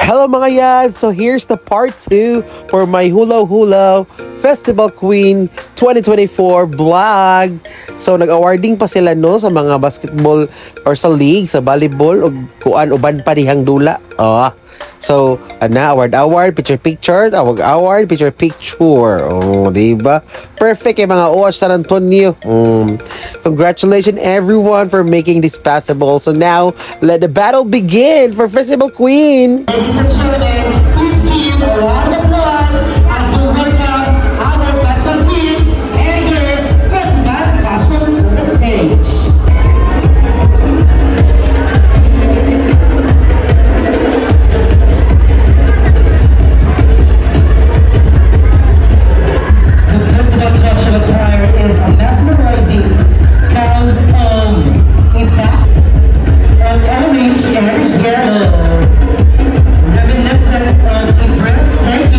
Hello mga yan! So here's the part 2 for my Hula Hula Festival Queen 2024 vlog. So nag-awarding pa sila no sa mga basketball or sa league, sa volleyball o kuan uban pa dihang dula. So, award, picture, award, picture. Oh, diba? Perfect yung mga OH San Antonio. Congratulations everyone for making this possible. So now, let the battle begin for Festival Queen. Ladies and gentlemen, please give a round of applause as we welcome our Festival Queen and her Festival Classroom to the stage. Attire is a mesmerizing gown of a black, of orange and yellow, reminiscent of a breathtaking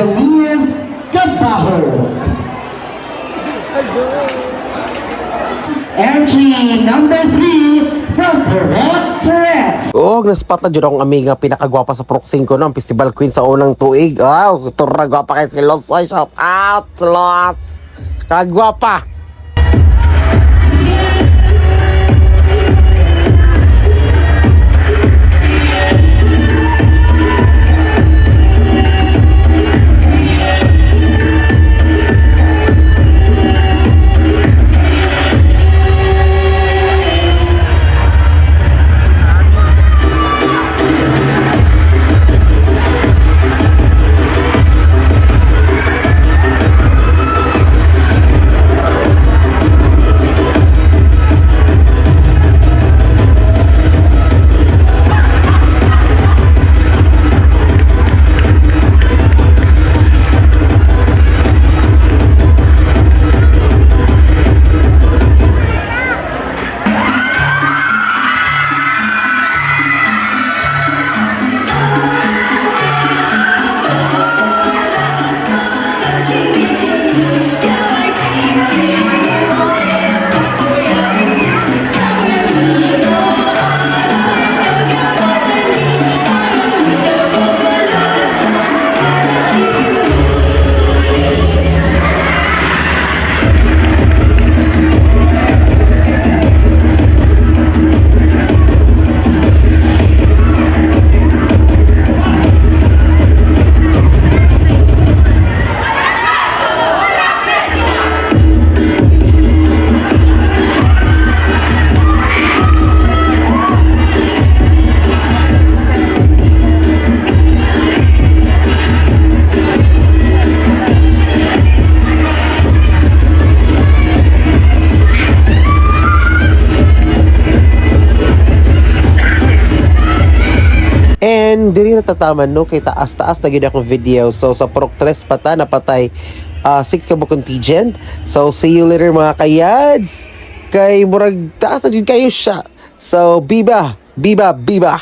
Janice Gabaho. Entry number 3 from Perot Torres. Oh, na-spot na dyan akong amiga pinakagwapa sa Proxing ko ng Festival Queen sa unang tuig. Turra gwapa kay si Los. Ay, shout out, Los. Kagwapa. And diri natataman no kay taas-taas na gyud akong video. So sa Proc 3 pata napatay 6 ka mo contingent. So see you later mga kayads. Kay murag taas na gyud kayo siya. So biba, biba, biba.